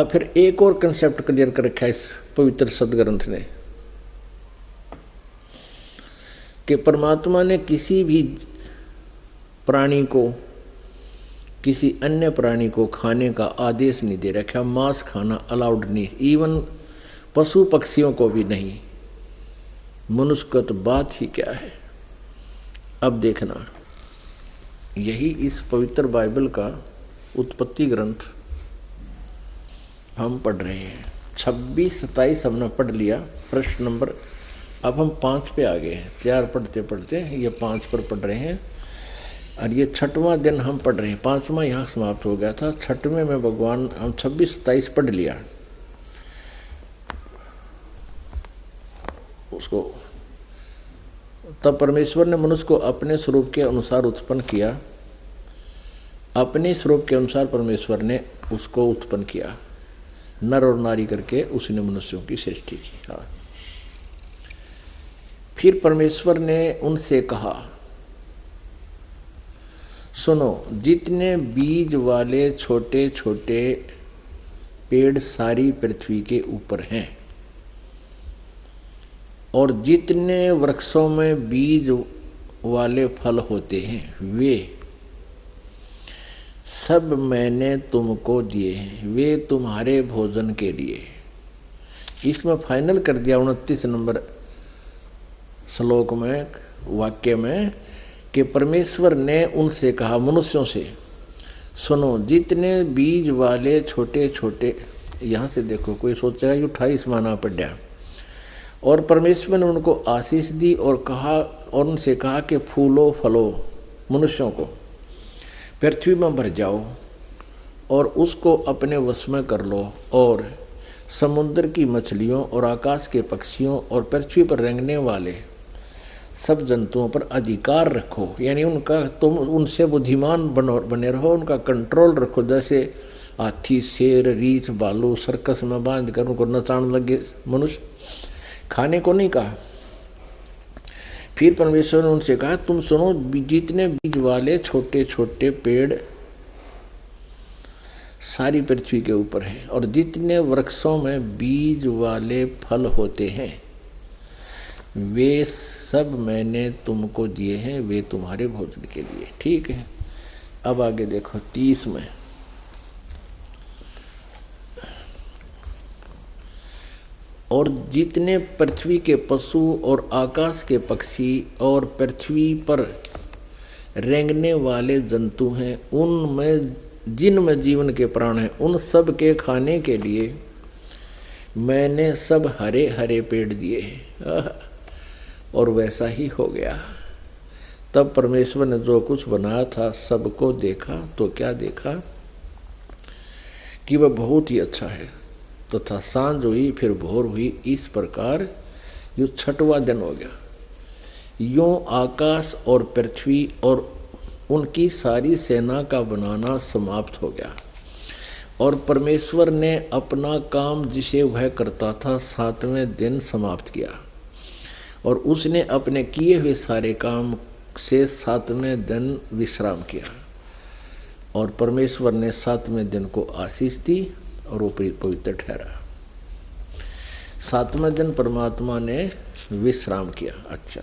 अब फिर एक और कंसेप्ट क्लियर कर रखा है इस पवित्र सदग्रंथ ने कि परमात्मा ने किसी भी प्राणी को, किसी अन्य प्राणी को खाने का आदेश नहीं दे रखा। मांस खाना अलाउड नहीं, इवन पशु पक्षियों को भी नहीं। मनुष्य का तो बात ही क्या है। अब देखना, यही इस पवित्र बाइबल का उत्पत्ति ग्रंथ हम पढ़ रहे हैं। 26-27 हमने पढ़ लिया, प्रश्न नंबर, अब हम 5 पे आ गए हैं। 4 पढ़ते पढ़ते ये 5 पर पढ़ रहे हैं और ये 6वां दिन हम पढ़ रहे हैं। 5वां यहाँ समाप्त हो गया था, 6वें में भगवान, हम 26-27 पढ़ लिया उसको। तब परमेश्वर ने मनुष्य को अपने स्वरूप के अनुसार उत्पन्न किया। अपने स्वरूप के अनुसार परमेश्वर ने उसको उत्पन्न किया, नर और नारी करके उसने मनुष्यों की सृष्टि की। हाँ, फिर परमेश्वर ने उनसे कहा, सुनो, जितने बीज वाले छोटे छोटे पेड़ सारी पृथ्वी के ऊपर हैं और जितने वृक्षों में बीज वाले फल होते हैं वे सब मैंने तुमको दिए हैं, वे तुम्हारे भोजन के लिए। इसमें फाइनल कर दिया 29 नंबर श्लोक में, वाक्य में, कि परमेश्वर ने उनसे कहा, मनुष्यों से, सुनो, जितने बीज वाले छोटे छोटे, यहाँ से देखो कोई सोचेगा कि 28 माना पड़ा। और परमेश्वर ने उनको आशीष दी और कहा, और उनसे कहा कि फूलो फलो, मनुष्यों को पृथ्वी में भर जाओ और उसको अपने वश में कर लो, और समुद्र की मछलियों और आकाश के पक्षियों और पृथ्वी पर रेंगने वाले सब जंतुओं पर अधिकार रखो। यानी उनका, तुम उनसे बुद्धिमान बने रहो, उनका कंट्रोल रखो। जैसे हाथी, शेर, रीछ, भालू सर्कस में बांध कर उनको नचाने लगे मनुष्य, खाने को नहीं कहा। फिर परमेश्वर ने उनसे कहा, तुम सुनो, जितने बीज वाले छोटे छोटे पेड़ सारी पृथ्वी के ऊपर हैं और जितने वृक्षों में बीज वाले फल होते हैं वे सब मैंने तुमको दिए हैं, वे तुम्हारे भोजन के लिए। ठीक है, अब आगे देखो 30 में, और जितने पृथ्वी के पशु और आकाश के पक्षी और पृथ्वी पर रेंगने वाले जंतु हैं, उनमें जिनमें जीवन के प्राण हैं, उन सब के खाने के लिए मैंने सब हरे हरे पेड़ दिए हैं। और वैसा ही हो गया। तब परमेश्वर ने जो कुछ बनाया था सबको देखा तो क्या देखा कि वह बहुत ही अच्छा है। तथा सांझ हुई, फिर भोर हुई, इस प्रकार यो 6वां दिन हो गया। यूं आकाश और पृथ्वी और उनकी सारी सेना का बनाना समाप्त हो गया। और परमेश्वर ने अपना काम जिसे वह करता था 7वें दिन समाप्त किया, और उसने अपने किए हुए सारे काम से 7वें दिन विश्राम किया। और परमेश्वर ने 7वें दिन को आशीष दी और वो पवित्र ठहरा। 7वें दिन परमात्मा ने विश्राम किया। अच्छा,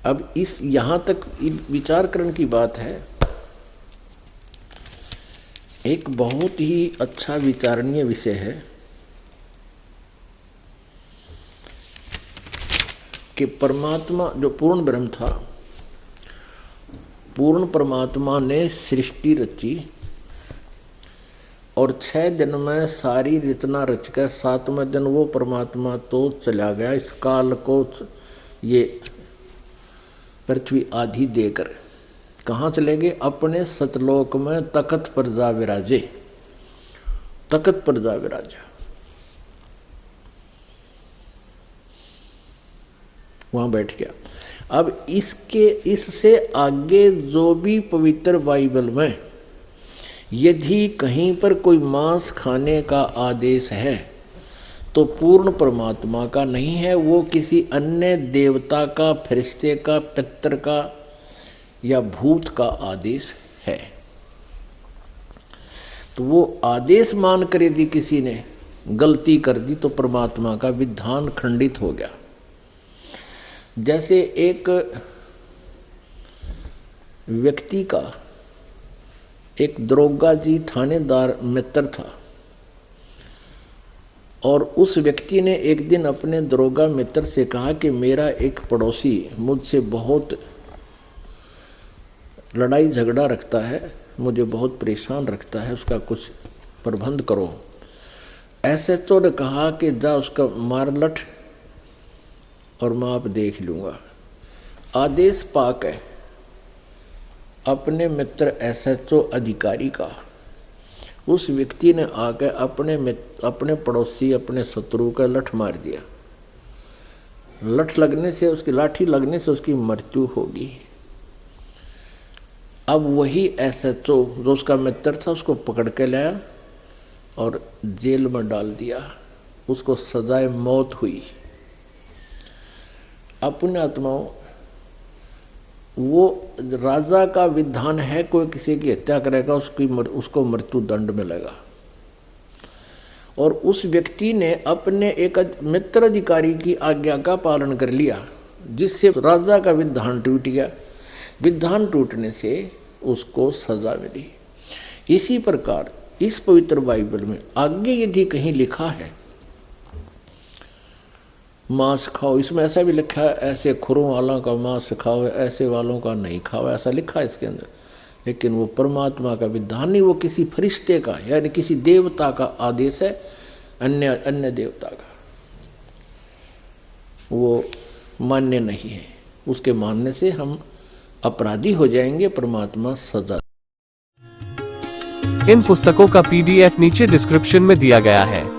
अब इस यहाँ तक विचार करने की बात है। एक बहुत ही अच्छा विचारणीय विषय है कि परमात्मा जो पूर्ण ब्रह्म था, पूर्ण परमात्मा ने सृष्टि रची और 6 दिन में सारी रचना रच कर 7वें दिन वो परमात्मा तो चला गया। इस काल को ये पृथ्वी आधी देकर कहाँ चले गए? अपने सतलोक में तखत पर जा विराजे, तखत पर जा विराजा, वहां बैठ गया। अब इससे आगे जो भी पवित्र बाइबल में यदि कहीं पर कोई मांस खाने का आदेश है तो पूर्ण परमात्मा का नहीं है, वो किसी अन्य देवता का, फरिश्ते का, पितर का या भूत का आदेश है। तो वो आदेश मान कर यदि किसी ने गलती कर दी तो परमात्मा का विधान खंडित हो गया। जैसे एक व्यक्ति का एक दरोगा जी थानेदार मित्र था, और उस व्यक्ति ने एक दिन अपने दरोगा मित्र से कहा कि मेरा एक पड़ोसी मुझसे बहुत लड़ाई झगड़ा रखता है, मुझे बहुत परेशान रखता है, उसका कुछ प्रबंध करो। एसएचओ ने कहा कि जा उसका मार लठ और मैं आप देख लूँगा। आदेश पाकर अपने मित्र एसएचओ अधिकारी का उस व्यक्ति ने आकर अपने पड़ोसी अपने शत्रु का लठ मार दिया। लठ लगने से, उसकी लाठी लगने से उसकी मृत्यु होगी। अब वही एसएचओ जो उसका मित्र था उसको पकड़ के लाया और जेल में डाल दिया, उसको सजाए मौत हुई। अपने आत्माओं, वो राजा का विधान है, कोई किसी की हत्या करेगा उसको मृत्यु दंड मिलेगा। और उस व्यक्ति ने अपने एक मित्र अधिकारी की आज्ञा का पालन कर लिया, जिससे राजा का विधान टूट गया। विधान टूटने से उसको सजा मिली। इसी प्रकार इस पवित्र बाइबल में आगे यदि कहीं लिखा है मांस खाओ, इसमें ऐसा भी लिखा है ऐसे खुरों वालों का मांस खाओ, ऐसे वालों का नहीं खाओ, ऐसा लिखा है इसके अंदर। लेकिन वो परमात्मा का विधान नहीं, वो किसी फरिश्ते का यानी किसी देवता का आदेश है, अन्य देवता का, वो मान्य नहीं है। उसके मानने से हम अपराधी हो जाएंगे, परमात्मा सजा। इन पुस्तकों का PDF नीचे डिस्क्रिप्शन में दिया गया है।